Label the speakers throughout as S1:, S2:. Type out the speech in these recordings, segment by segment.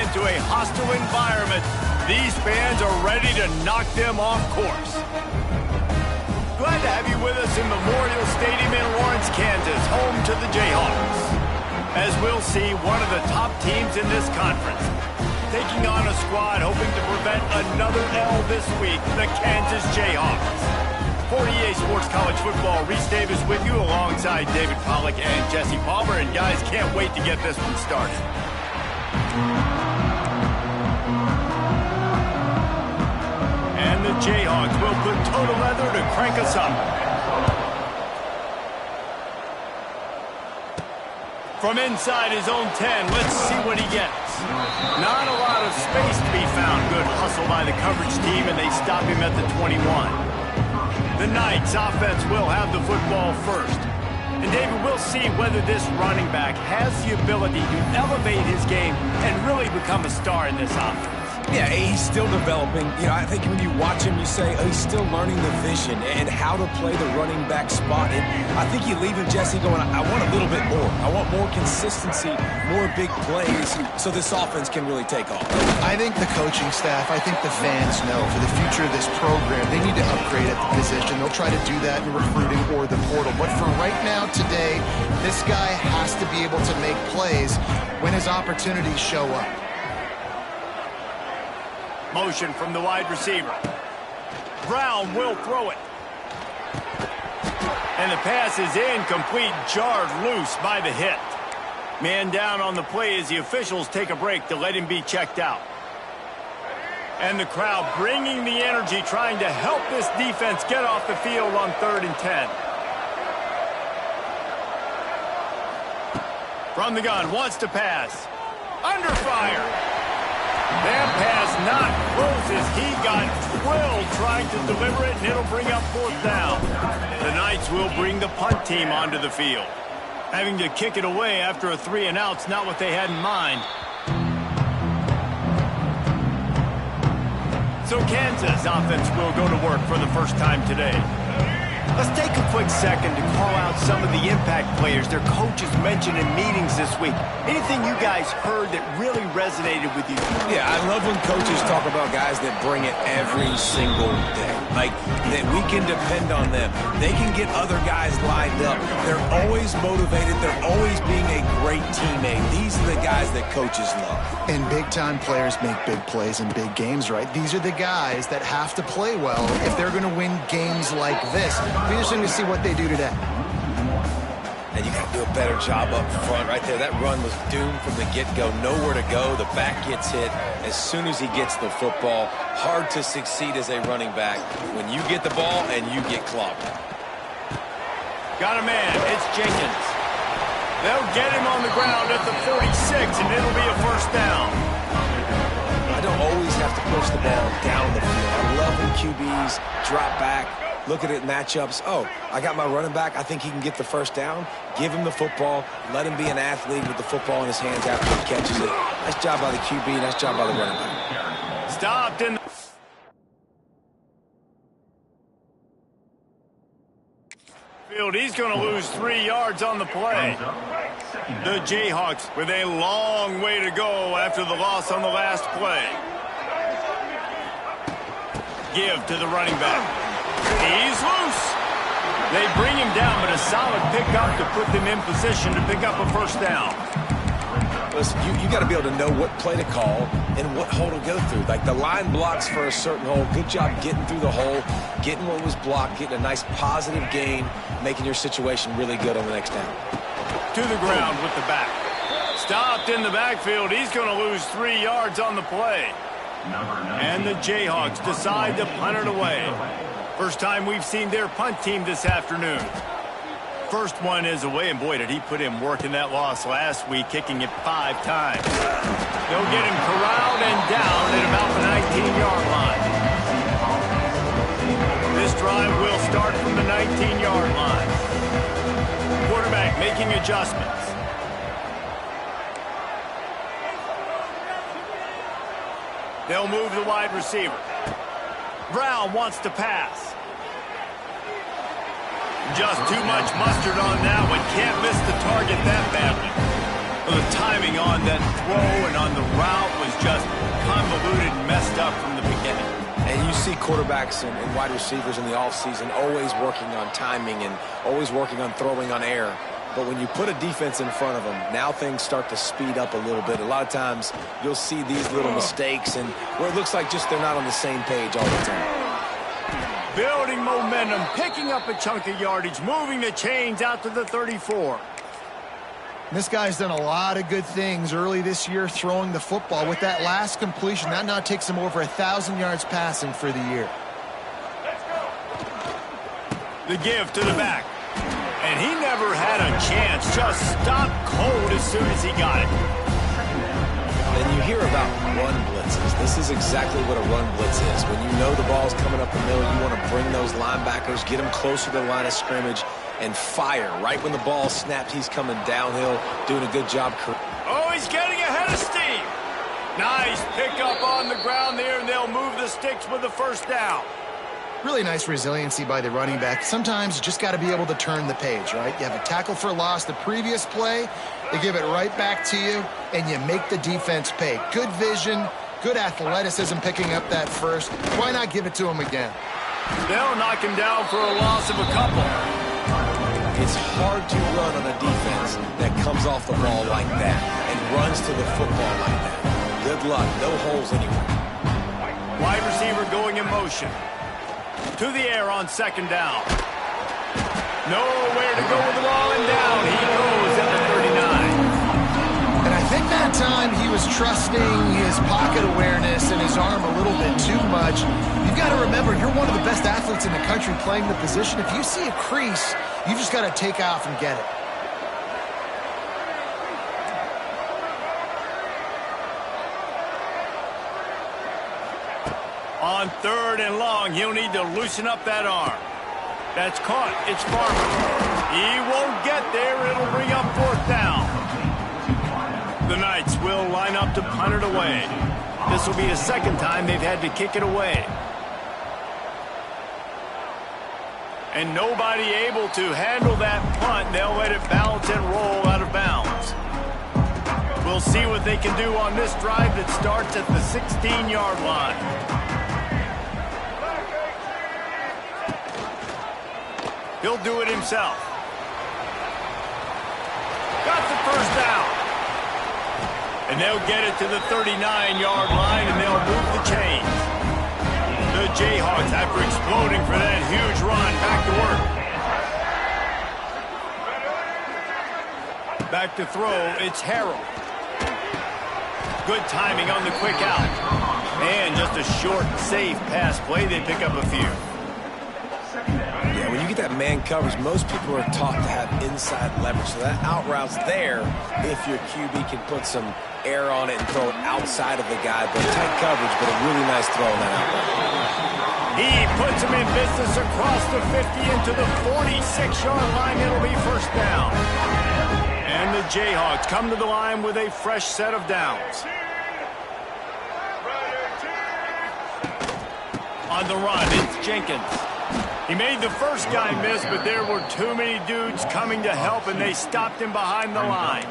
S1: into a hostile environment. These fans are ready to knock them off course. Glad to have you with us in Memorial Stadium in Lawrence, Kansas, home to the Jayhawks. As we'll see, one of the top teams in this conference, taking on a squad hoping to prevent another L this week, the Kansas Jayhawks. For EA Sports College Football, Reese Davis with you alongside David Pollack and Jesse Palmer. And guys, can't wait to get this one started. And the Jayhawks will put total leather to crank us up. From inside his own 10, let's see what he gets. Not a lot of space to be found. Good hustle by the coverage team, and they stop him at the 21. The Knights offense will have the football first. And David, we'll see whether this running back has the ability to elevate his game and really become a star in this offense.
S2: Yeah, he's still developing. You know, I think when you watch him, you say, oh, he's still learning the vision and how to play the running back spot. And I think you leave him, Jesse, going, I want a little bit more. I want more consistency, more big plays, so this offense can really take off.
S3: I think the coaching staff, I think the fans know for the future of this program, they need to upgrade at the position. They'll try to do that in recruiting or the portal. But for right now, today, this guy has to be able to make plays when his opportunities show up.
S1: Motion from the wide receiver. Brown will throw it. And the pass is incomplete, jarred loose by the hit. Man down on the play as the officials take a break to let him be checked out. And the crowd bringing the energy, trying to help this defense get off the field on 3rd and 10. From the gun, wants to pass. Under fire. That pass not close as he got drilled trying to deliver it, and it'll bring up 4th down. The Knights will bring the punt team onto the field. Having to kick it away after a 3-and-out's not what they had in mind. So Kansas offense will go to work for the first time today. Let's take a quick second to call out some of the impact players their coaches mentioned in meetings this week. Anything you guys heard that really resonated with you?
S2: Yeah, I love when coaches talk about guys that bring it every single day. Like, that we can depend on them. They can get other guys lined up. They're always motivated. They're always being a great teammate. These are the guys that coaches love.
S3: And big-time players make big plays in big games, right? These are the guys that have to play well if they're going to win games like this. Be interesting to see what they do today.
S2: And you got to do a better job up front right there. That run was doomed from the get-go. Nowhere to go. The back gets hit as soon as he gets the football. Hard to succeed as a running back when you get the ball and you get clogged.
S1: Got a man. It's Jenkins. They'll get him on the ground at the 46, and it'll be a 1st down.
S2: I don't always have to push the ball down the field. I love when QBs drop back. Look at it, matchups. Oh, I got my running back. I think he can get the 1st down. Give him the football. Let him be an athlete with the football in his hands after he catches it. Nice job by the QB. Nice job by the running back.
S1: Stopped in the field. He's going to lose 3 yards on the play. The Jayhawks with a long way to go after the loss on the last play. Give to the running back. He's loose. They bring him down, but a solid pickup to put them in position to pick up a 1st down.
S2: Listen, you got to be able to know what play to call and what hole to go through. Like the line blocks for a certain hole. Good job getting through the hole, getting what was blocked, getting a nice positive gain, making your situation really good on the next down.
S1: To the ground with the back. Stopped in the backfield. He's going to lose 3 yards on the play. And the Jayhawks decide to punt it away. First time we've seen their punt team this afternoon. First one is away, and boy, did he put in work in that loss last week, kicking it 5 times. They'll get him corralled and down at about the 19-yard line. This drive will start from the 19-yard line. Quarterback making adjustments. They'll move the wide receiver. Brown wants to pass. Just too much mustard on that one. Can't miss the target that badly. Well, the timing on that throw and on the route was
S2: see quarterbacks and wide receivers in the offseason always working on timing and always working on throwing on air. But when you put a defense in front of them, now things start to speed up a little bit. A lot of times you'll see these little mistakes and where it looks like just they're not on the same page all the time.
S1: Building momentum, picking up a chunk of yardage, moving the chains out to the 34.
S3: This guy's done a lot of good things early this year throwing the football. With that last completion, that now takes him over 1,000 yards passing for the year.
S1: The give to the back. And he never had a chance. Just stopped cold as soon as he got it.
S2: And you hear about run blitzes. This is exactly what a run blitz is. When you know the ball's coming up the middle, you want to bring those linebackers, get them closer to the line of scrimmage, and fire. Right when the ball snaps, he's coming downhill, doing a good job.
S1: Oh, he's getting ahead of steam. Nice pickup on the ground there, and they'll move the sticks with the first down.
S3: Really nice resiliency by the running back. Sometimes you just got to be able to turn the page, right? You have a tackle for loss the previous play, they give it right back to you, and you make the defense pay. Good vision, good athleticism picking up that first. Why not give it to him again?
S1: They'll knock him down for a loss of a couple.
S2: It's hard to run on a defense that comes off the ball like that and runs to the football like that. Good luck, no holes anywhere.
S1: Wide receiver going in motion. To the air on second down. Nowhere to go with the ball, and down he goes at the 39.
S3: And I think that time he was trusting his pocket awareness and his arm a little bit too much. You've got to remember, you're one of the best athletes in the country playing the position. If you see a crease, you just got to take off and get it.
S1: On third and long, he'll need to loosen up that arm. That's caught. It's Farmer. He won't get there. It'll bring up fourth down. The Knights will line up to punt it away. This will be the second time they've had to kick it away. And nobody able to handle that punt. They'll let it bounce and roll out of bounds. We'll see what they can do on this drive that starts at the 16-yard line. He'll do it himself. Got the first down. And they'll get it to the 39-yard line, and they'll move the chains. The Jayhawks, after exploding for that huge run, back to work. Back to throw, it's Harrell. Good timing on the quick out. And just a short, safe pass play. They pick up a few.
S2: Yeah, when you get that man coverage, most people are taught to have inside leverage. So that out route's there if your QB can put some air on it and throw it outside of the guy. But tight coverage, but a really nice throw on that out route.
S1: He puts him in business across the 50 into the 46-yard line. It'll be first down. And the Jayhawks come to the line with a fresh set of downs. On the run, it's Jenkins. He made the first guy miss, but there were too many dudes coming to help, and they stopped him behind the line.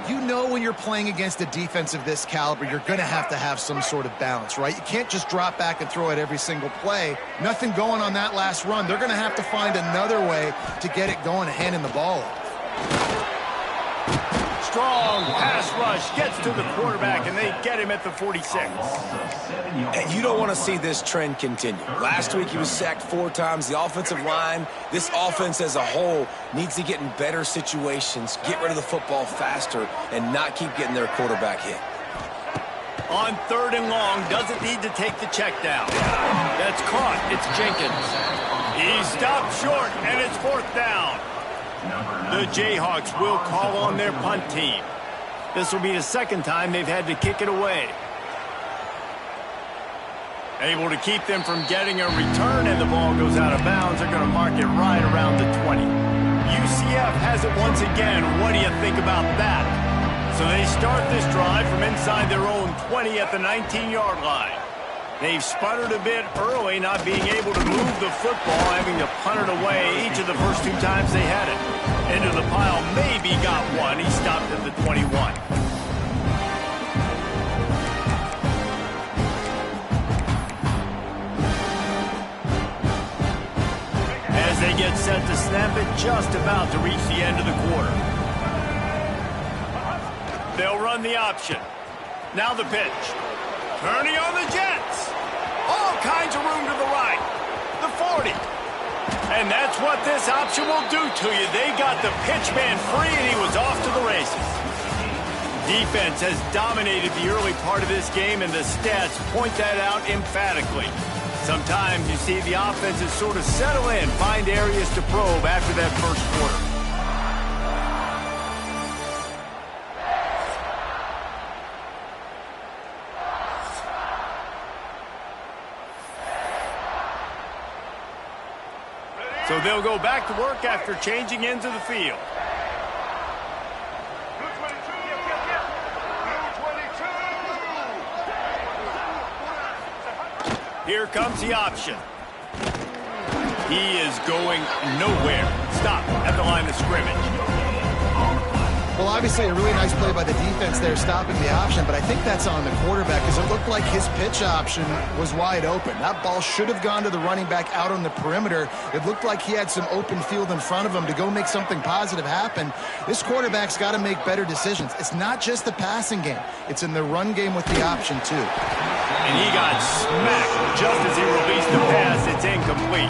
S3: You know when you're playing against a defense of this caliber, you're going to have some sort of balance, right? You can't just drop back and throw it every single play. Nothing going on that last run. They're going to have to find another way to get it going and handing the ball off.
S1: Strong pass rush gets to the quarterback, and they get him at the 46.
S2: And you don't want to see this trend continue. Last week he was sacked 4 times. The offensive line, this offense as a whole, needs to get in better situations, get rid of the football faster, and not keep getting their quarterback hit.
S1: On third and long, doesn't need to take the check down. That's caught. It's Jenkins. He stopped short, and it's fourth down. The Jayhawks will call on their punt team. This will be the second time they've had to kick it away. Able to keep them from getting a return, and the ball goes out of bounds. They're going to mark it right around the 20. UCF has it once again. What do you think about that? So they start this drive from inside their own 20 at the 19-yard line. They've sputtered a bit early, not being able to move the football, having to punt it away each of the first 2 times they had it. Into the pile, maybe got one. He stopped at the 21. gets set to snap it just about to reach the end of the quarter. They'll run the option. Now the pitch. Turning on the Jets. All kinds of room to the right. The 40. And that's what this option will do to you. They got the pitch man free, and he was off to the races. Defense has dominated the early part of this game, and the stats point that out emphatically. Sometimes you see the offenses sort of settle in, find areas to probe after that first quarter. So they'll go back to work after changing into the field. Here comes the option. He is going nowhere. Stop at the line of scrimmage.
S3: Well, obviously a really nice play by the defense there stopping the option, but I think that's on the quarterback because it looked like his pitch option was wide open. That ball should have gone to the running back out on the perimeter. It looked like he had some open field in front of him to go make something positive happen. This quarterback's got to make better decisions. It's not just the passing game. It's in the run game with the option, too.
S1: And he got smacked just as he released the pass. It's incomplete.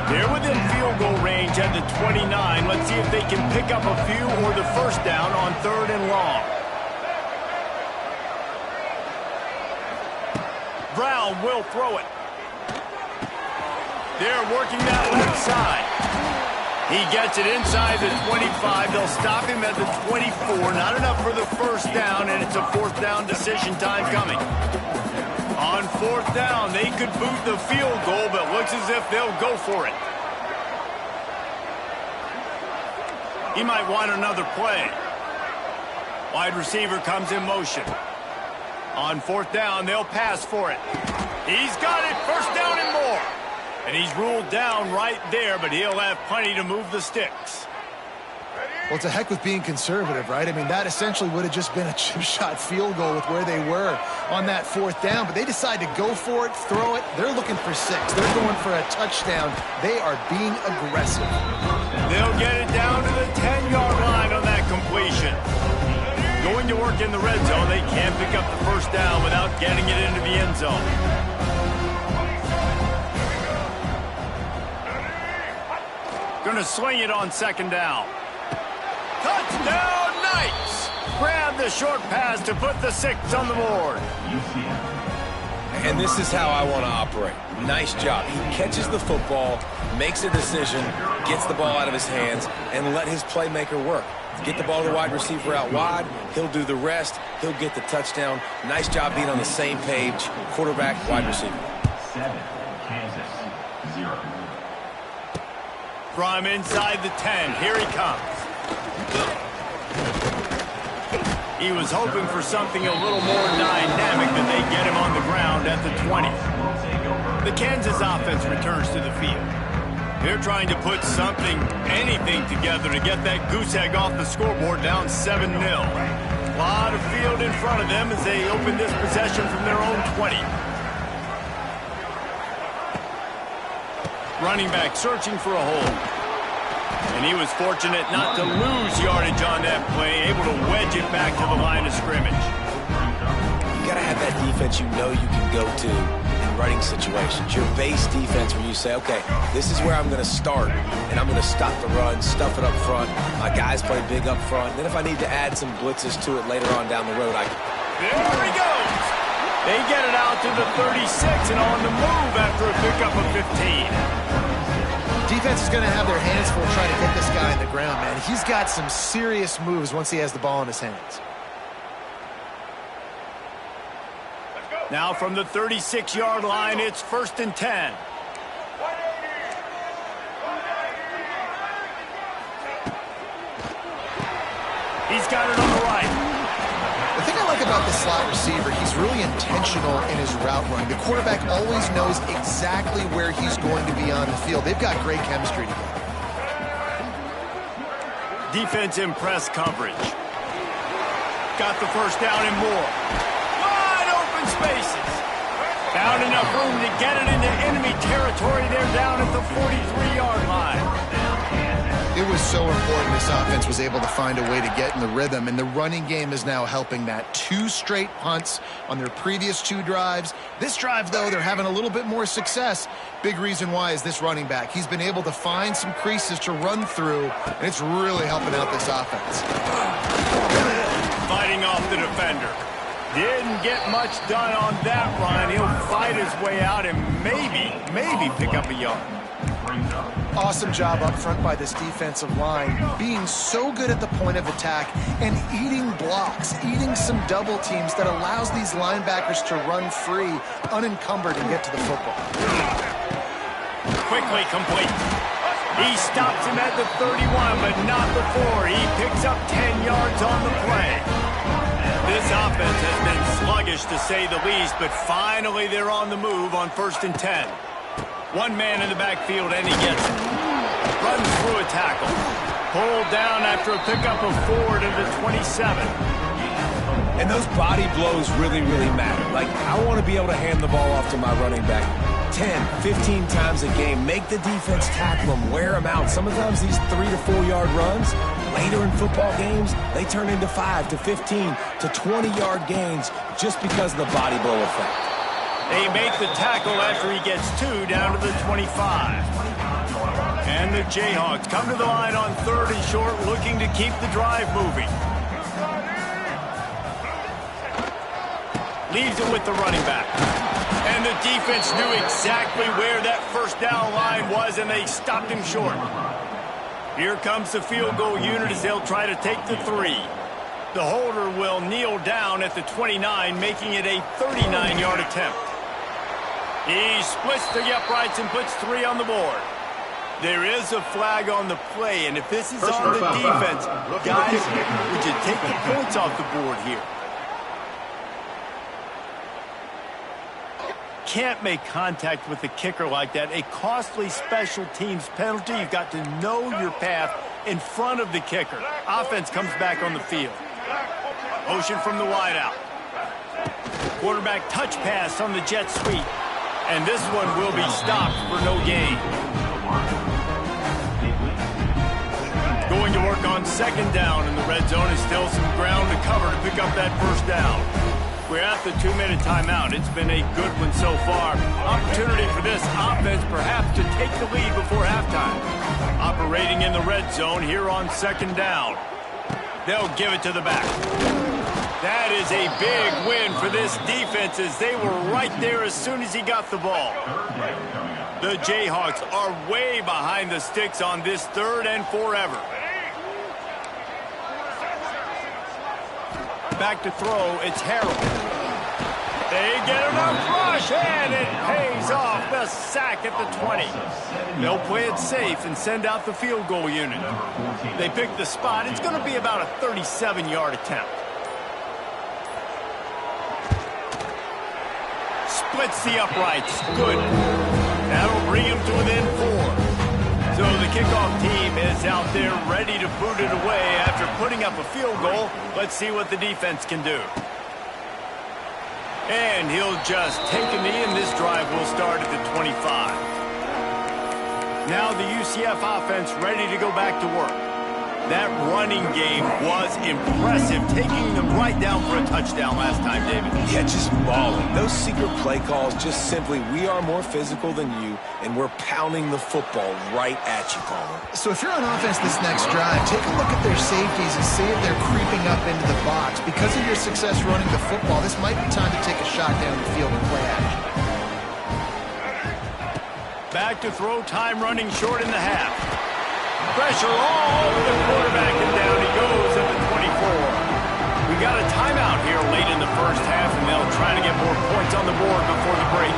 S1: They're within field goal range at the 29. Let's see if they can pick up a few or the first down on 3rd and long. Brown will throw it. They're working that left side. He gets it inside the 25. They'll stop him at the 24. Not enough for the first down, and it's a 4th down decision time coming. On 4th down, they could boot the field goal, but looks as if they'll go for it. He might want another play. Wide receiver comes in motion. On 4th down, they'll pass for it. He's got it, 1st down and more. And he's ruled down right there, but he'll have plenty to move the sticks.
S3: Well, it's a heck with being conservative, right? I mean, that essentially would have just been a chip shot field goal with where they were on that 4th down, but they decide to go for it, throw it. They're looking for 6. They're going for a touchdown. They are being aggressive.
S1: They'll get it down to the 10-yard line on that completion. Going to work in the red zone, they can't pick up the first down without getting it into the end zone. Gonna swing it on 2nd down. Touchdown, Knights! Grab the short pass to put the 6 on the board.
S2: And this is how I want to operate. Nice job. He catches the football, makes a decision, gets the ball out of his hands, and let his playmaker work. Get the ball to the wide receiver out wide. He'll do the rest. He'll get the touchdown. Nice job being on the same page. Quarterback, wide receiver.
S4: 7, Kansas, 0.
S1: From inside the 10, here he comes. He was hoping for something a little more dynamic than they get him on the ground at the 20. The Kansas offense returns to the field. They're trying to put something, anything together to get that goose egg off the scoreboard down 7-0. A lot of field in front of them as they open this possession from their own 20. Running back searching for a hole. And he was fortunate not to lose yardage on that play, able to wedge it back to the line of scrimmage.
S2: You got to have that defense you know you can go to in running situations. Your base defense where you say, okay, this is where I'm going to start, and I'm going to stop the run, stuff it up front. My guys play big up front. Then if I need to add some blitzes to it later on down the road, I can.
S1: There he goes. They get it out to the 36 and on the move after a pickup of 15.
S3: Defense is going to have their hands full trying to get this guy on the ground, man. He's got some serious moves once he has the ball in his hands.
S1: Now from the 36-yard line, it's 1st and 10. He's got it on the right.
S3: The thing I like about the slot receiver, he's really intentional in his route running. The quarterback always knows exactly where he's going to be on the field. They've got great chemistry together.
S1: Defense in press coverage. Got the first down and more. Wide open spaces. Found enough room to get it into enemy territory. They're down at the 43-yard line.
S3: It was so important this offense was able to find a way to get in the rhythm, and the running game is now helping that. 2 straight punts on their previous 2 drives. This drive, though, they're having a little bit more success. Big reason why is this running back. He's been able to find some creases to run through, and it's really helping out this offense.
S1: Fighting off the defender. Didn't get much done on that run. He'll fight his way out and maybe pick up a yard.
S3: Awesome job up front by this defensive line, being so good at the point of attack and eating blocks, eating some double teams that allows these linebackers to run free, unencumbered, and get to the football.
S1: Quickly complete. He stops him at the 31, but not before. He picks up 10 yards on the play. This offense has been sluggish, to say the least, but finally they're on the move on 1st and 10. One man in the backfield, and he gets it. Runs through a tackle. Pulled down after a pickup of 4 to the 27.
S2: And those body blows really matter. Like, I want to be able to hand the ball off to my running back 10, 15 times a game. Make the defense tackle them, wear them out. Sometimes these 3 to 4 yard runs, later in football games, they turn into 5 to 15 to 20 yard gains just because of the body blow effect.
S1: They make the tackle after he gets 2 down to the 25. And the Jayhawks come to the line on 3rd and short, looking to keep the drive moving. Leaves it with the running back. And the defense knew exactly where that first down line was, and they stopped him short. Here comes the field goal unit as they'll try to take the 3. The holder will kneel down at the 29, making it a 39-yard attempt. He splits the uprights and puts 3 on the board. There is a flag on the play, and if this is on the defense, guys, would you take the points off the board here? Can't make contact with the kicker like that. A costly special teams penalty. You've got to know your path in front of the kicker. Offense comes back on the field. Motion from the wideout. Quarterback touch pass on the jet sweep. And this one will be stopped for no gain. Going to work on 2nd down, and the red zone is still some ground to cover to pick up that 1st down. We're at the 2-minute timeout. It's been a good one so far. Opportunity for this offense perhaps to take the lead before halftime. Operating in the red zone here on 2nd down. They'll give it to the back. That is a big win for this defense as they were right there as soon as he got the ball. The Jayhawks are way behind the sticks on this 3rd and forever. Back to throw, it's Harold. They get enough rush, and it pays off. The sack at the 20. They'll play it safe and send out the field goal unit. They pick the spot. It's going to be about a 37-yard attempt. Splits the uprights. Good. That'll bring him to within 4. So the kickoff team is out there ready to boot it away after putting up a field goal. Let's see what the defense can do. And he'll just take a knee, and this drive will start at the 25. Now the UCF offense ready to go back to work. That running game was impressive, taking them right down for a touchdown last time, David.
S2: Yeah, just mauling. Those secret play calls, just simply, we are more physical than you, and we're pounding the football right at you, Palmer.
S3: So if you're on offense this next drive, take a look at their safeties and see if they're creeping up into the box. Because of your success running the football, this might be time to take a shot down the field and play action.
S1: Back to throw, time running short in the half. Pressure all over the quarterback, and down he goes at the 24. We got a timeout here late in the 1st half, and they'll try to get more points on the board before the break.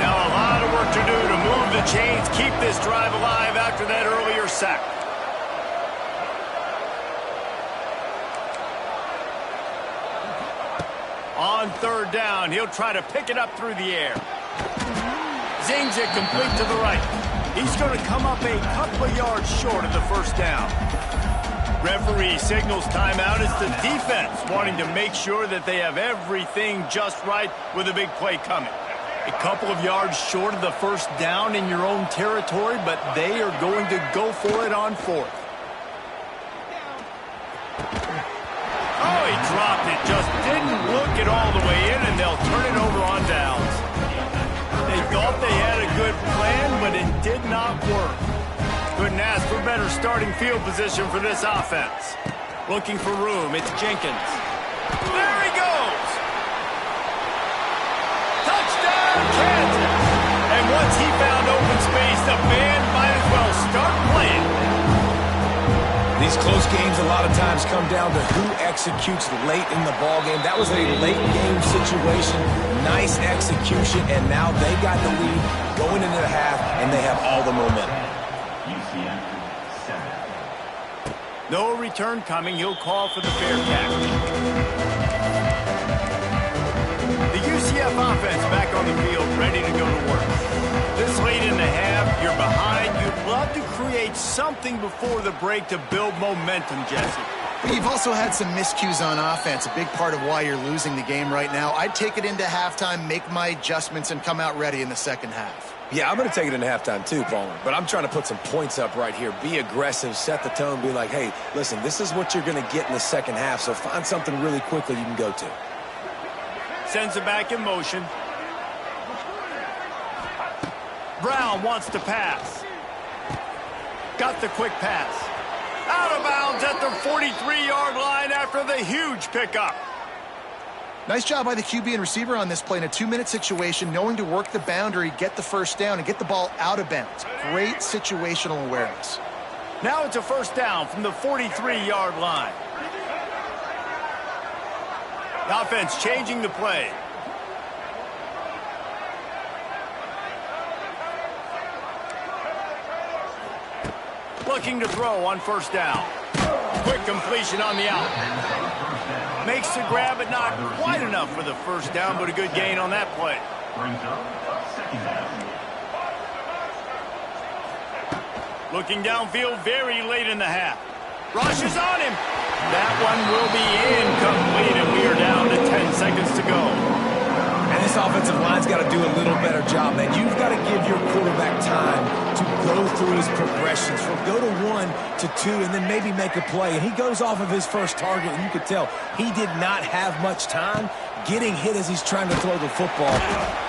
S1: Now a lot of work to do to move the chains, keep this drive alive after that earlier sack. On 3rd down, he'll try to pick it up through the air. Zings it complete to the right. He's going to come up a couple of yards short of the 1st down. Referee signals timeout. It's the defense wanting to make sure that they have everything just right with a big play coming. A couple of yards short of the 1st down in your own territory, but they are going to go for it on 4th. it all the way in, and they'll turn it over on downs. They thought they had a good plan, but it did not work. Couldn't ask for better starting field position for this offense. Looking for room, it's Jenkins. There he goes! Touchdown, Kansas! And once he found open space, the band might as well start playing.
S2: These close games a lot of times come down to who executes late in the ballgame. That was a late game situation, nice execution, and now they got the lead going into the half, and they have all the momentum.
S4: UCF 7.
S1: No return coming. He'll call for the fair catch. The UCF offense back on the field, ready to go to work. This late in the half, you're behind. You'd love to create something before the break to build momentum, Jesse.
S3: You've also had some miscues on offense, a big part of why you're losing the game right now. I'd take it into halftime, make my adjustments, and come out ready in the second half.
S2: Yeah, I'm going to take it into halftime too, Palmer. But I'm trying to put some points up right here. Be aggressive, set the tone, be like, hey, listen, this is what you're going to get in the second half, so find something really quickly you can go to.
S1: Sends it back in motion. Brown wants to pass. Got the quick pass. Out of bounds at the 43-yard line after the huge pickup.
S3: Nice job by the QB and receiver on this play in a 2-minute situation, knowing to work the boundary, get the first down, and get the ball out of bounds. Great situational awareness.
S1: Now it's a first down from the 43-yard line. The offense changing the play. Looking to throw on first down. Quick completion on the out. Makes the grab, but not quite enough for the first down, but a good gain on that play.
S4: Brings up second down.
S1: Looking downfield very late in the half. Rush is on him. That one will be incomplete, and we are down to 10 seconds to go.
S2: And this offensive line's got to do a little better job, man. You've got to give your quarterback time to go through his progressions, from go to 1 to 2, and then maybe make a play. And he goes off of his first target, and you could tell he did not have much time getting hit as he's trying to throw the football.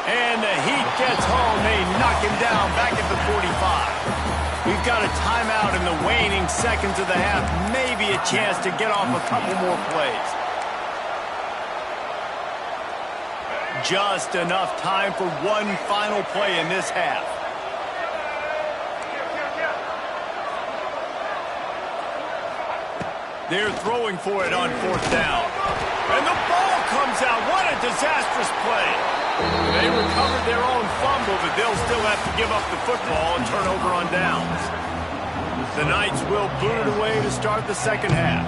S1: And the heat gets home. They knock him down back at the 45. We've got a timeout in the waning seconds of the half. Maybe a chance to get off a couple more plays. Just enough time for one final play in this half. They're throwing for it on fourth down. And the ball comes out. What a disastrous play. They recovered their own fumble, but they'll still have to give up the football and turn over on downs. The Knights will boot it away to start the second half.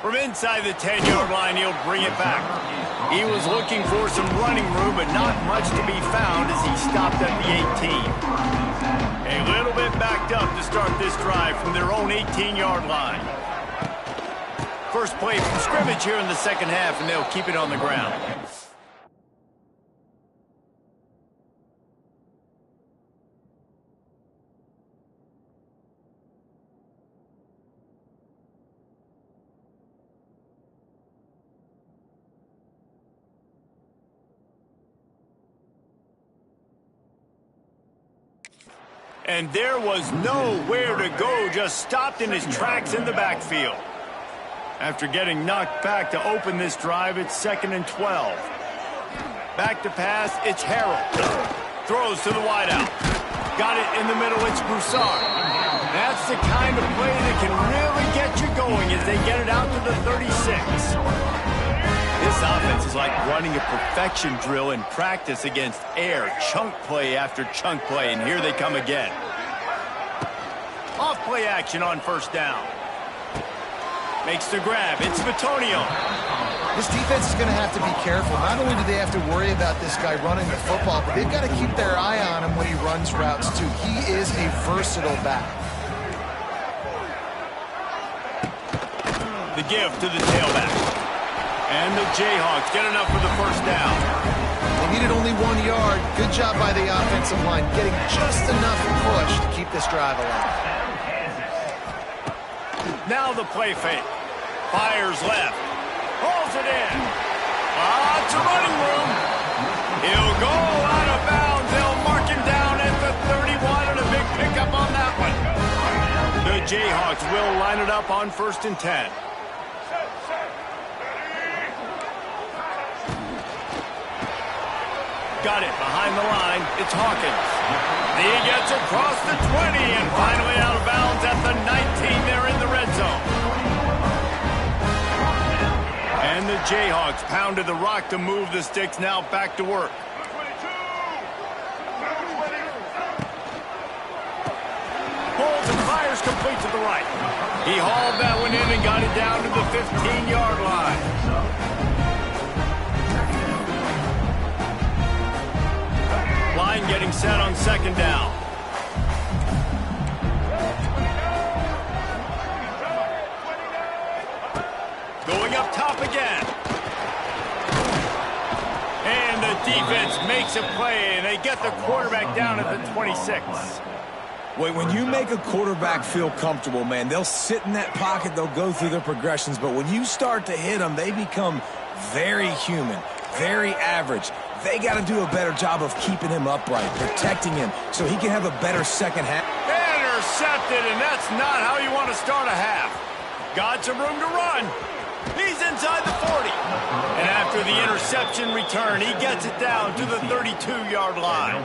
S1: From inside the 10-yard line, he'll bring it back. He was looking for some running room, but not much to be found as he stopped at the 18. A little bit backed up to start this drive from their own 18-yard line. First play from scrimmage here in the second half, and they'll keep it on the ground. And there was nowhere to go, just stopped in his tracks in the backfield. After getting knocked back to open this drive, it's 2nd and 12. Back to pass, it's Harrell. Throws to the wideout. Got it in the middle, it's Broussard. That's the kind of play that can really get you going as they get it out to the 36. This offense is like running a perfection drill in practice against air, chunk play after chunk play, and here they come again. Off play action on first down. Makes the grab. It's Bitonio.
S3: This defense is going to have to be careful. Not only do they have to worry about this guy running the football, but they've got to keep their eye on him when he runs routes, too. He is a versatile back.
S1: The give to the tailback. And the Jayhawks get enough for the first down.
S3: They needed only 1 yard. Good job by the offensive line, getting just enough push to keep this drive alive.
S1: Now the play fake. Fires left. Pulls it in. Lots of running room. He'll go out of bounds. They'll mark him down at the 31 and a big pickup on that one. The Jayhawks will line it up on 1st and 10. Got it behind the line. It's Hawkins. He gets across the 20 and finally out of bounds at the 19. They're in the red zone. And the Jayhawks pounded the rock to move the sticks. Now back to work. Pulls and fires complete to the right. He hauled that one in and got it down to the 15-yard line. Line getting set on 2nd down. Going up top again. And the defense makes a play, and they get the quarterback down at the 26.
S2: Wait, when you make a quarterback feel comfortable, man, they'll sit in that pocket, they'll go through their progressions, but when you start to hit them, they become very human, very average. They got to do a better job of keeping him upright, protecting him, so he can have a better second half.
S1: Intercepted, and that's not how you want to start a half. Got some room to run. He's inside the 40. And after the interception return, he gets it down to the 32-yard line.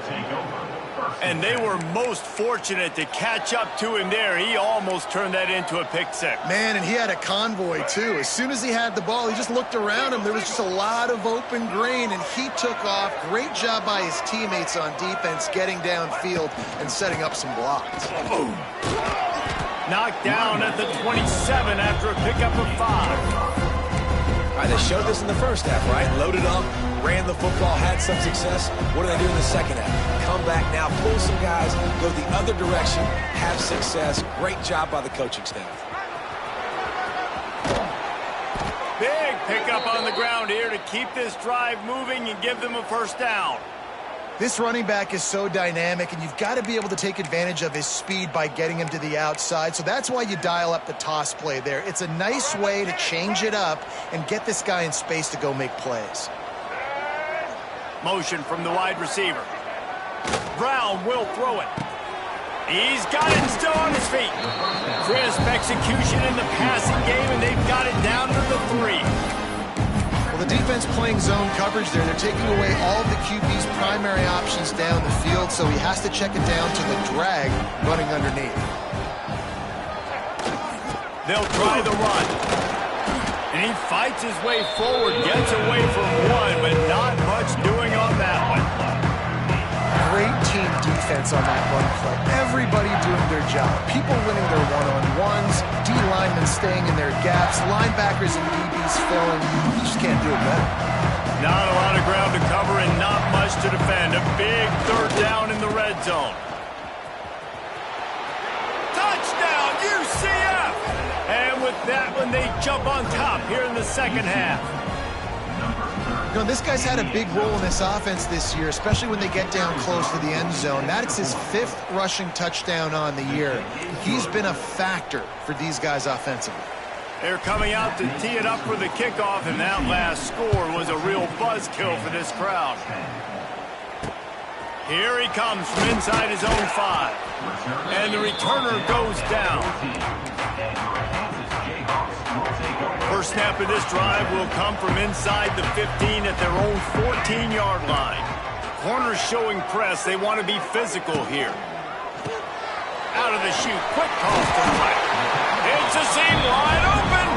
S1: And they were most fortunate to catch up to him there. He almost turned that into a pick six.
S3: Man, and he had a convoy, too. As soon as he had the ball, he just looked around him. There was just a lot of open grain, and he took off. Great job by his teammates on defense, getting downfield and setting up some blocks.
S1: Boom. Knocked down at the 27 after a pickup of 5.
S2: All right, they showed this in the first half, right? Loaded up, ran the football, had some success. What do they do in the second half? Come back now, pull some guys, go the other direction, have success. Great job by the coaching staff.
S1: Big pickup on the ground here to keep this drive moving and give them a 1st down.
S3: This running back is so dynamic, and you've got to be able to take advantage of his speed by getting him to the outside. So that's why you dial up the toss play there. It's a nice way to change it up and get this guy in space to go make plays.
S1: Motion from the wide receiver. Brown will throw it. He's got it still on his feet. Crisp execution in the passing game, and they've got it down to the 3.
S3: Well, the defense playing zone coverage there. They're taking away all of the QB's primary options down the field, so he has to check it down to the drag running underneath.
S1: They'll try the run. And he fights his way forward, gets away from one, but not much doing on that one.
S3: Great team defense on that run play. Everybody doing their job. People winning their one-on-ones, D-linemen staying in their gaps, linebackers and DBs filling. You just can't do it better.
S1: Not a lot of ground to cover and not much to defend. A big 3rd down in the red zone. Touchdown, UCF! And with that one, they jump on top here in the second half.
S3: You know, this guy's had a big role in this offense this year, especially when they get down close to the end zone. That's his 5th rushing touchdown on the year. He's been a factor for these guys offensively.
S1: They're coming out to tee it up for the kickoff, and that last score was a real buzzkill for this crowd. Here he comes from inside his own 5. And the returner goes down. First snap of this drive will come from inside the 15 at their own 14-yard line. Corners showing press. They want to be physical here. Out of the chute. Quick calls to the right. It's a seam wide open.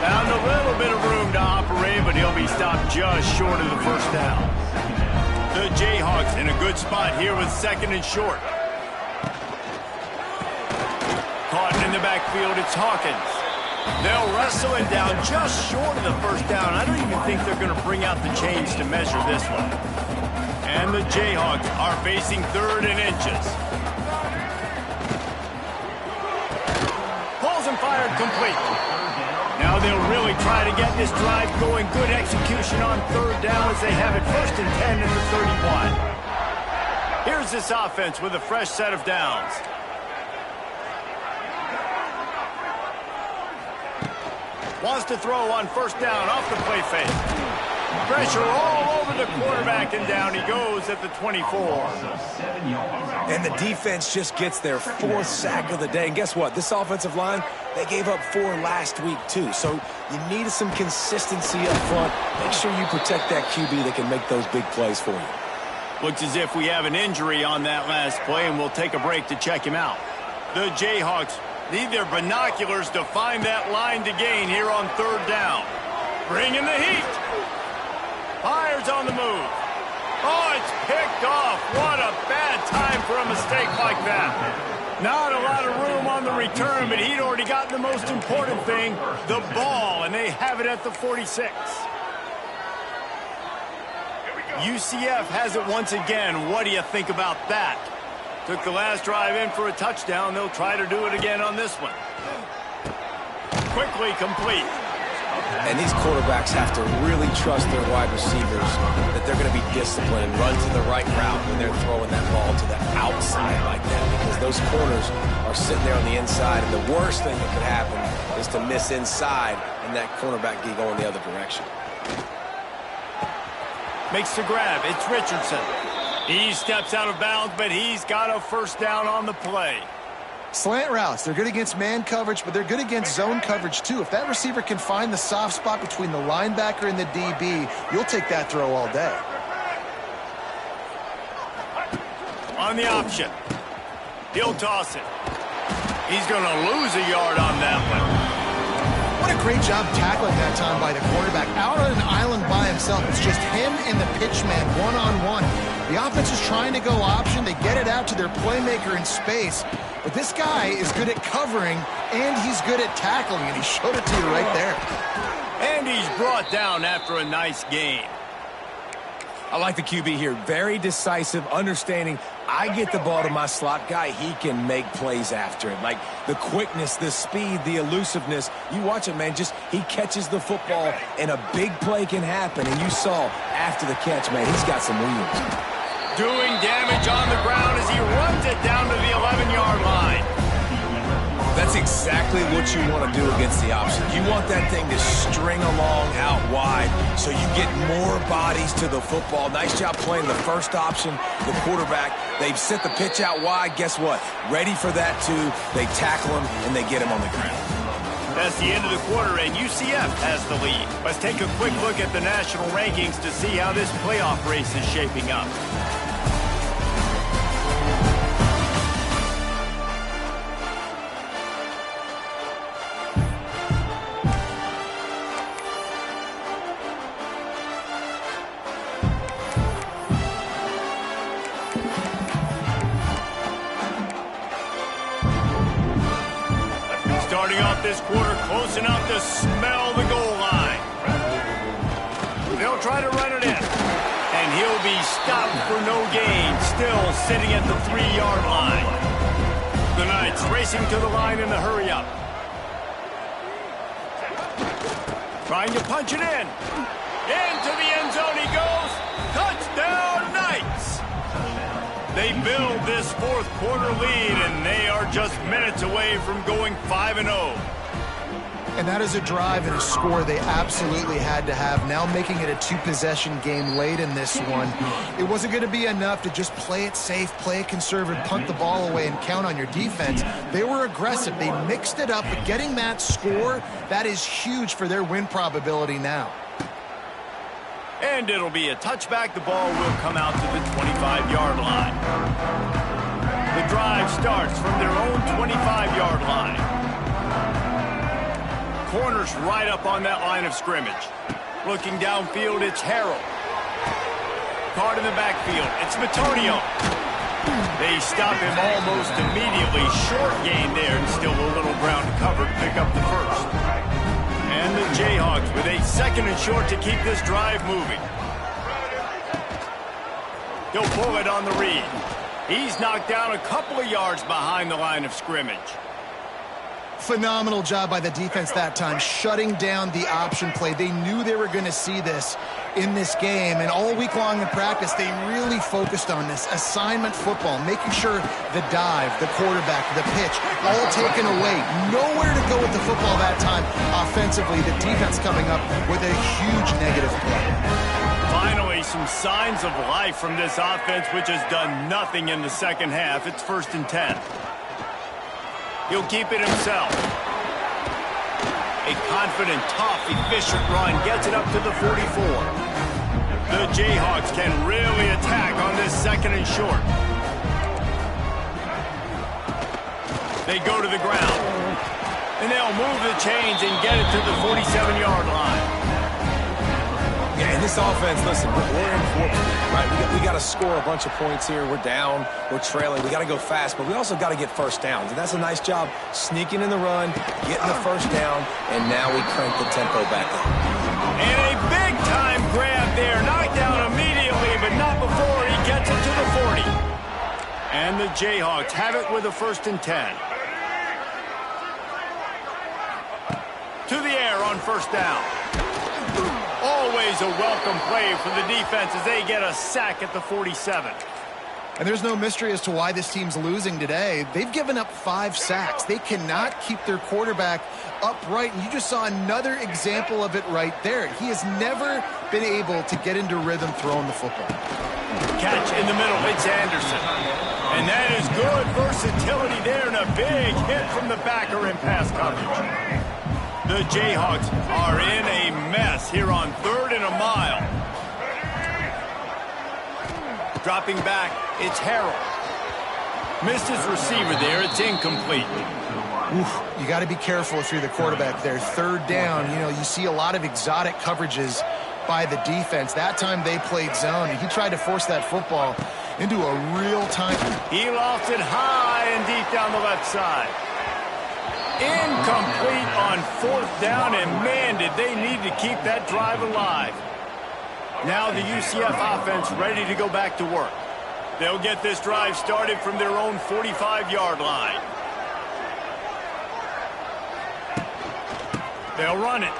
S1: Found a little bit of room to operate, but he'll be stopped just short of the 1st down. The Jayhawks in a good spot here with 2nd and short. Caught in the backfield, it's Hawkins. They'll wrestle it down just short of the 1st down. I don't even think they're going to bring out the chains to measure this one. And the Jayhawks are facing 3rd and inches. Pulls and fired complete. Now they'll really try to get this drive going. Good execution on 3rd down as they have it 1st and 10 in the 31. Here's this offense with a fresh set of downs. Wants to throw on first down off the play fake. Pressure all over the quarterback, and down he goes at the 24.
S2: And the defense just gets their 4th sack of the day. And guess what? This offensive line, they gave up 4 last week too. So you need some consistency up front. Make sure you protect that QB that can make those big plays for you.
S1: Looks as if we have an injury on that last play, and we'll take a break to check him out. The Jayhawks need their binoculars to find that line to gain here on 3rd down. Bringing the heat. Fires on the move. Oh, it's picked off. What a bad time for a mistake like that. Not a lot of room on the return, but he'd already gotten the most important thing, the ball, and they have it at the 46. UCF has it once again. What do you think about that? Took the last drive in for a touchdown. They'll try to do it again on this one. Quickly complete.
S2: And these quarterbacks have to really trust their wide receivers that they're going to be disciplined, run to the right route when they're throwing that ball to the outside like that, because those corners are sitting there on the inside, and the worst thing that could happen is to miss inside and that cornerback be going the other direction.
S1: Makes the grab. It's Richardson. He steps out of bounds, but he's got a first down on the play.
S3: Slant routes, they're good against man coverage, but they're good against zone coverage too. If that receiver can find the soft spot between the linebacker and the DB, you'll take that throw all day.
S1: On the option. He'll toss it. He's going to lose a yard on that one.
S3: What a great job tackling that time by the quarterback. Out on an island by himself. It's just him and the pitch man one-on-one. The offense is trying to go option. They get it out to their playmaker in space. But this guy is good at covering, and he's good at tackling, and he showed it to you right there.
S1: And he's brought down after a nice gain.
S2: I like the QB here. Very decisive, understanding I get the ball to my slot guy, he can make plays after it. Like the quickness, the speed, the elusiveness. You watch it, man, just he catches the football and a big play can happen. And you saw after the catch, man, he's got some wheels.
S1: Doing damage on the ground as he runs it down to the 11-yard line.
S2: That's exactly what you want to do against the option. You want that thing to string along out wide so you get more bodies to the football. Nice job playing the first option, the quarterback. They've set the pitch out wide. Guess what? Ready for that too. They tackle him and they get him on the ground.
S1: That's the end of the quarter, and UCF has the lead. Let's take a quick look at the national rankings to see how this playoff race is shaping up. Starting off this quarter close enough to smell the goal line. They'll try to run it in. And he'll be stopped for no gain, still sitting at the 3-yard line. The Knights racing to the line in the hurry up. Trying to punch it in. Into the end zone he goes. Touchdown, Knights! They build this fourth quarter lead, and they are just minutes away from going 5-0.
S3: And that is a drive and a score they absolutely had to have. Now making it a 2-possession game late in this one. It wasn't going to be enough to just play it safe, play it conservative, punt the ball away, and count on your defense. They were aggressive. They mixed it up, but getting that score, that is huge for their win probability now.
S1: And it'll be a touchback. The ball will come out to the 25-yard line. The drive starts from their own 25-yard line. Corners right up on that line of scrimmage. Looking downfield, it's Harrell. Caught in the backfield, it's Matonio. They stop him almost immediately. Short gain there, and still a little ground to cover to pick up the first. And the Jayhawks with a 2nd and short to keep this drive moving. He'll pull it on the read. He's knocked down a couple of yards behind the line of scrimmage.
S3: Phenomenal job by the defense that time, shutting down the option play. They knew they were going to see this in this game, and all week long in practice, they really focused on this assignment football, making sure the dive, the quarterback, the pitch, all taken away. Nowhere to go with the football that time offensively. The defense coming up with a huge negative play.
S1: Finally, some signs of life from this offense, which has done nothing in the second half. It's 1st and 10. He'll keep it himself. A confident, tough, efficient run gets it up to the 44. The Jayhawks can really attack on this 2nd and short. They go to the ground. And they'll move the chains and get it to the 47-yard line.
S2: Yeah, in this offense, listen, we're in for it, right? We got to score a bunch of points here. We're down. We're trailing. We got to go fast, but we also got to get first downs. And that's a nice job sneaking in the run, getting the first down, and now we crank the tempo back up.
S1: And a big-time grab there. Knocked down immediately, but not before he gets it to the 40. And the Jayhawks have it with a 1st and 10. To the air on 1st down. Always a welcome play for the defense as they get a sack at the 47.
S3: And there's no mystery as to why this team's losing today. They've given up 5 sacks. They cannot keep their quarterback upright, and you just saw another example of it right there. He has never been able to get into rhythm throwing the football.
S1: Catch in the middle, it's Anderson. And that is good versatility there, and a big hit from the backer in pass coverage. The Jayhawks are in a mess here on 3rd and a mile. Dropping back, it's Harrell. Missed his receiver there, it's incomplete.
S3: Oof, you got to be careful if you're the quarterback there. 3rd down, you see a lot of exotic coverages by the defense. That time they played zone, and he tried to force that football into a real-time.
S1: He lost it high and deep down the left side. Incomplete on 4th down, and man, did they need to keep that drive alive. Now the UCF offense ready to go back to work. They'll get this drive started from their own 45-yard line. They'll run it.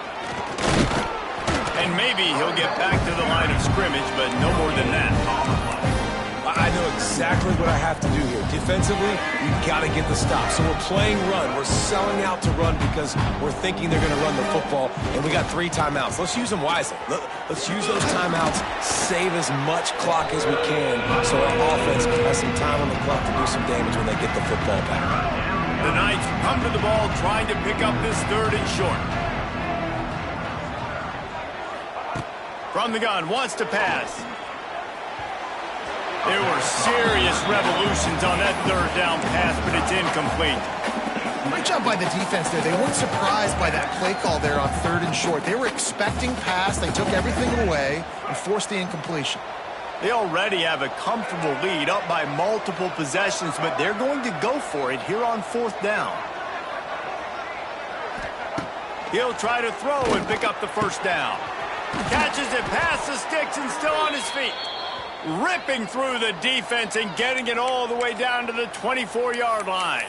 S1: And maybe he'll get back to the line of scrimmage, but no more than that.
S2: I know exactly what I have to do here. Defensively, we've got to get the stop. So we're playing run. We're selling out to run because we're thinking they're going to run the football, and we got 3 timeouts. Let's use them wisely. Let's use those timeouts, save as much clock as we can so our offense has some time on the clock to do some damage when they get the football back.
S1: The Knights come to the ball trying to pick up this 3rd and short. From the gun, wants to pass. There were serious revolutions on that 3rd down pass, but it's incomplete.
S3: Great job by the defense there. They weren't surprised by that play call there on 3rd and short. They were expecting pass. They took everything away and forced the incompletion.
S1: They already have a comfortable lead up by multiple possessions, but they're going to go for it here on 4th down. He'll try to throw and pick up the 1st down. Catches it past the sticks and still on his feet. Ripping through the defense and getting it all the way down to the 24-yard line.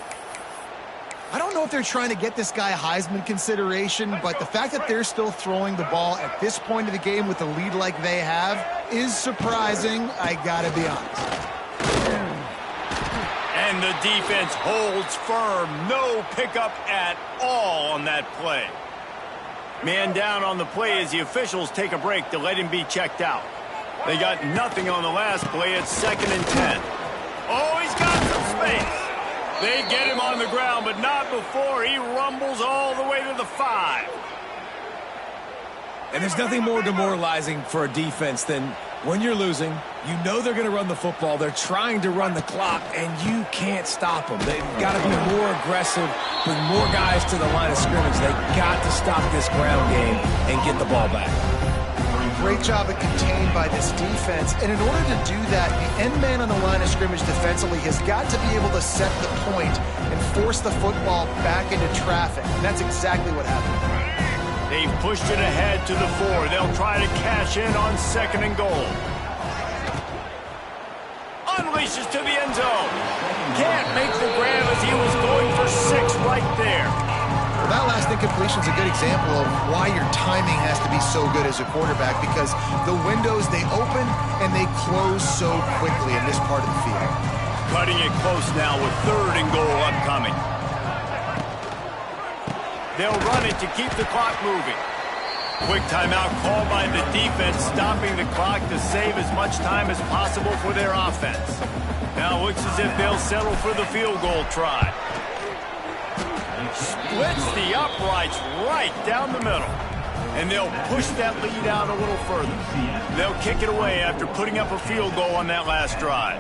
S3: I don't know if they're trying to get this guy Heisman consideration, but the fact that they're still throwing the ball at this point of the game with a lead like they have is surprising, I gotta be honest.
S1: And the defense holds firm. No pickup at all on that play. Man down on the play as the officials take a break to let him be checked out. They got nothing on the last play. It's 2nd and 10. Oh, he's got some space. They get him on the ground, but not before he rumbles all the way to the 5.
S2: And there's nothing more demoralizing for a defense than when you're losing, you know they're going to run the football, they're trying to run the clock, and you can't stop them. They've got to be more aggressive, bring more guys to the line of scrimmage. They've got to stop this ground game and get the ball back.
S3: Great job at contained by this defense. And in order to do that, the end man on the line of scrimmage defensively has got to be able to set the point and force the football back into traffic. And that's exactly what happened.
S1: They've pushed it ahead to the 4. They'll try to cash in on 2nd and goal. Unleashes to the end zone. Can't make the grab as he was going for 6 right there.
S3: Well, that last incompletion is a good example of why your timing has to be so good as a quarterback, because the windows, they open and they close so quickly in this part of the field.
S1: Cutting it close now with 3rd and goal upcoming. They'll run it to keep the clock moving. Quick timeout called by the defense, stopping the clock to save as much time as possible for their offense. Now it looks as if they'll settle for the field goal try. Splits the uprights right down the middle. And they'll push that lead out a little further. They'll kick it away after putting up a field goal on that last drive.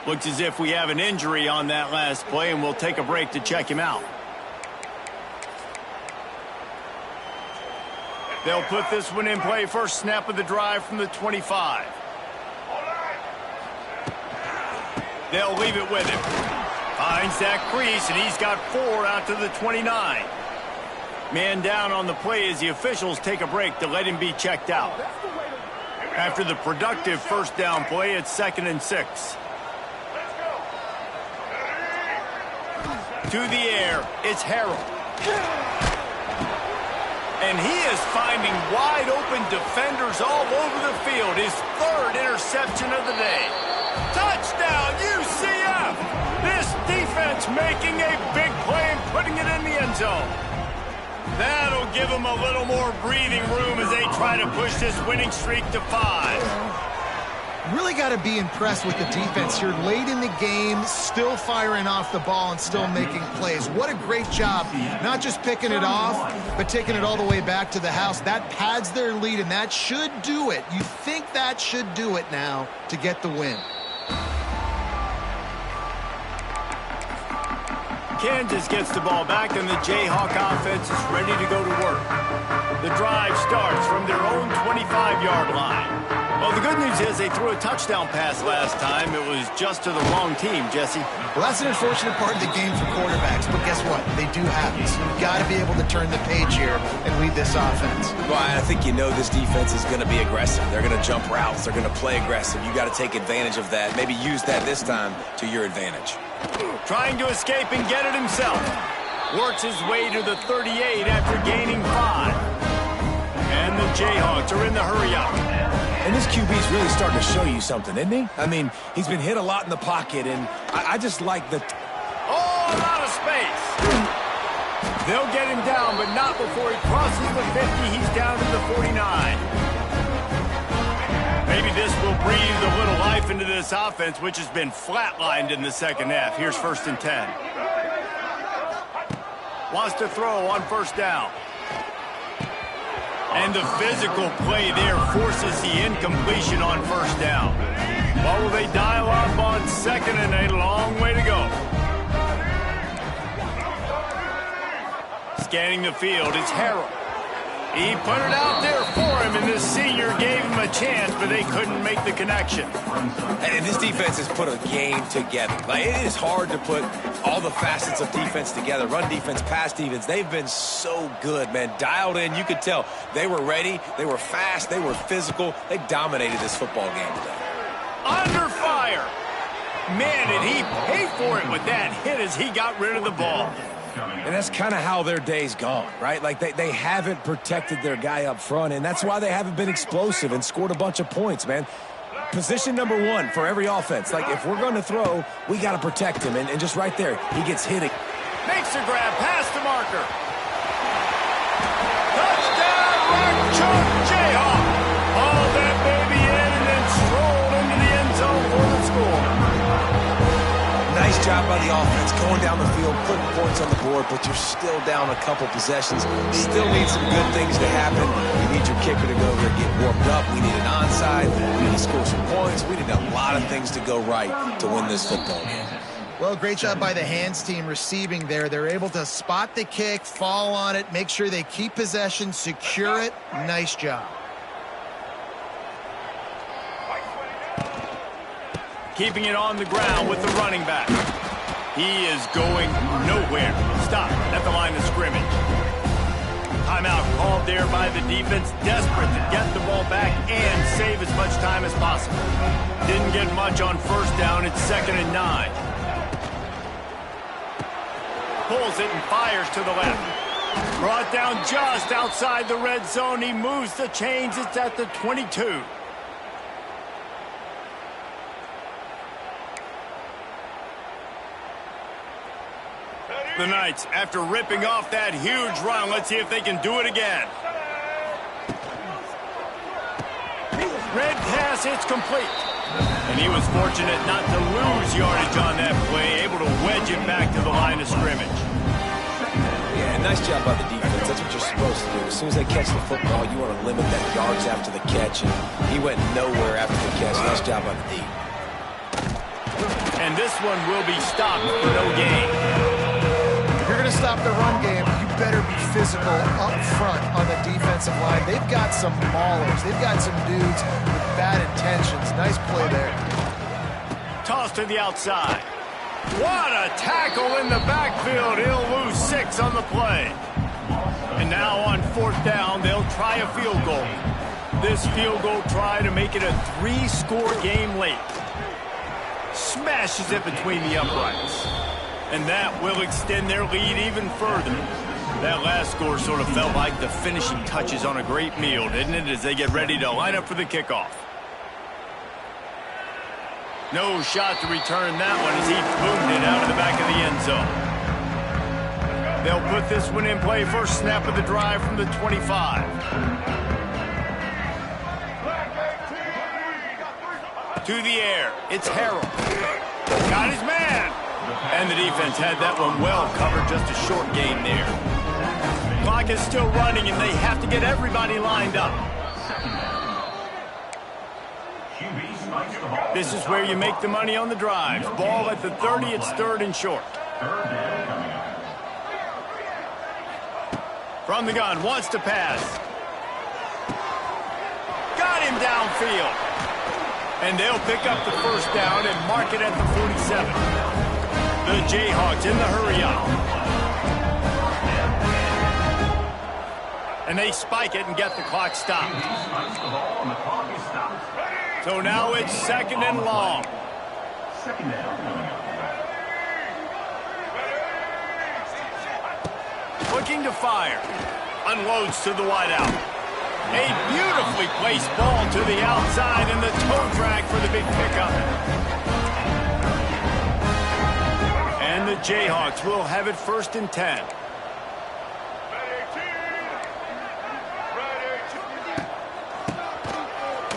S1: Looks as if we have an injury on that last play, and we'll take a break to check him out. They'll put this one in play. First snap of the drive from the 25. They'll leave it with him. Finds that crease, and he's got 4 out to the 29. Man down on the play as the officials take a break to let him be checked out. After the productive first down play, it's 2nd and 6. To the air, it's Harold. And he is finding wide open defenders all over the field. His 3rd interception of the day. Touchdown, UCF! This defense making a big play and putting it in the end zone. That'll give them a little more breathing room as they try to push this winning streak to 5.
S3: Really got to be impressed with the defense here late in the game, still firing off the ball and still making plays. What a great job, not just picking it off, but taking it all the way back to the house. That pads their lead, and that should do it. You think that should do it now to get the win.
S1: Kansas gets the ball back, and the Jayhawk offense is ready to go to work. The drive starts from their own 25-yard line. Well, the good news is they threw a touchdown pass last time. It was just to the wrong team, Jesse.
S3: Well, that's an unfortunate part of the game for quarterbacks, but guess what? They do have it. So you've got to be able to turn the page here and lead this offense.
S2: Well, I think you know this defense is going to be aggressive. They're going to jump routes. They're going to play aggressive. You got to take advantage of that. Maybe use that this time to your advantage.
S1: Trying to escape and get it himself. Works his way to the 38 after gaining 5. And the Jayhawks are in the hurry-up.
S2: And this QB's really starting to show you something, isn't he? I mean, he's been hit a lot in the pocket, and I just like the...
S1: Oh, out of space. They'll get him down, but not before he crosses the 50. He's down to the 49. Maybe this will breathe a little life into this offense, which has been flatlined in the second half. Here's 1st and 10. Wants to throw on 1st down. And the physical play there forces the incompletion on 1st down. What will they dial up on 2nd and a long way to go? Scanning the field, it's Harold. He put it out there for him, and this senior gave him a chance, but they couldn't make the connection.
S2: And this defense has put a game together. Like, it is hard to put all the facets of defense together. Run defense, pass defense. They've been so good, man. Dialed in. You could tell they were ready. They were fast. They were physical. They dominated this football game today.
S1: Under fire. Man, did he pay for it with that hit as he got rid of the ball.
S2: And that's kind of how their day's gone, right? Like, they haven't protected their guy up front, and that's why they haven't been explosive and scored a bunch of points, man. Position number 1 for every offense. Like, if we're going to throw, we got to protect him. And just right there, he gets hit.
S1: Makes the grab, past the marker. Touchdown, Rock Chalk Jayhawk. Hauled that baby in and then strolled into the end zone for the score.
S2: Nice job by the offense, going down the field, putting points on the board, but you're still down a couple possessions. Still need some good things to happen. We need your kicker to go over and get warmed up. We need an onside. We need to score some points. We need a lot of things to go right to win this football game.
S3: Well, great job by the hands team receiving there. They're able to spot the kick, fall on it, make sure they keep possession, secure it. Nice job.
S1: Keeping it on the ground with the running back. He is going nowhere. Stop at the line of scrimmage. Timeout called there by the defense, desperate to get the ball back and save as much time as possible. Didn't get much on 1st down. It's 2nd and 9. pulls it and fires to the left. Brought down just outside the red zone. He moves the chains. It's at the 22. The Knights, after ripping off that huge run, let's see if they can do it again. Red pass, it's complete. And he was fortunate not to lose yardage on that play, able to wedge it back to the line of scrimmage.
S2: Yeah, nice job by the defense. That's what you're supposed to do. As soon as they catch the football, you want to limit that yards after the catch, and he went nowhere after the catch. Nice job by the D.
S1: And this one will be stopped for no gain.
S3: If you're going to stop the run game, you better be physical up front on the defensive line. They've got some maulers. They've got some dudes with bad intentions. Nice play there.
S1: Toss to the outside. What a tackle in the backfield. He'll lose 6 on the play. And now on 4th down, they'll try a field goal. This field goal try to make it a 3-score game late. Smashes it between the uprights. And that will extend their lead even further. That last score sort of felt like the finishing touches on a great meal, didn't it, as they get ready to line up for the kickoff. No shot to return that one as he boomed it out of the back of the end zone. They'll put this one in play. First snap of the drive from the 25. To the air. It's Harrell. Got his man. And the defense had that one well covered. Just a short gain there. Clock is still running, and they have to get everybody lined up. This is where you make the money on the drives. Ball at the 30, it's 3rd and short. From the gun, wants to pass. Got him downfield. And they'll pick up the first down and mark it at the 47. The Jayhawks in the hurry up. And they spike it and get the clock stopped. So now it's 2nd and long. Looking to fire. Unloads to the wideout. A beautifully placed ball to the outside and the toe drag for the big pickup. And the Jayhawks will have it 1st and 10.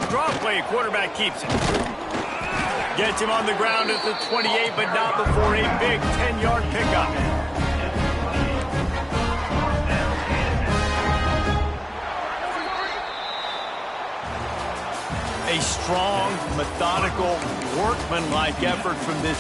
S1: Draw play, quarterback keeps it. Gets him on the ground at the 28, but not before a big 10-yard pickup. A strong, methodical, workmanlike effort from this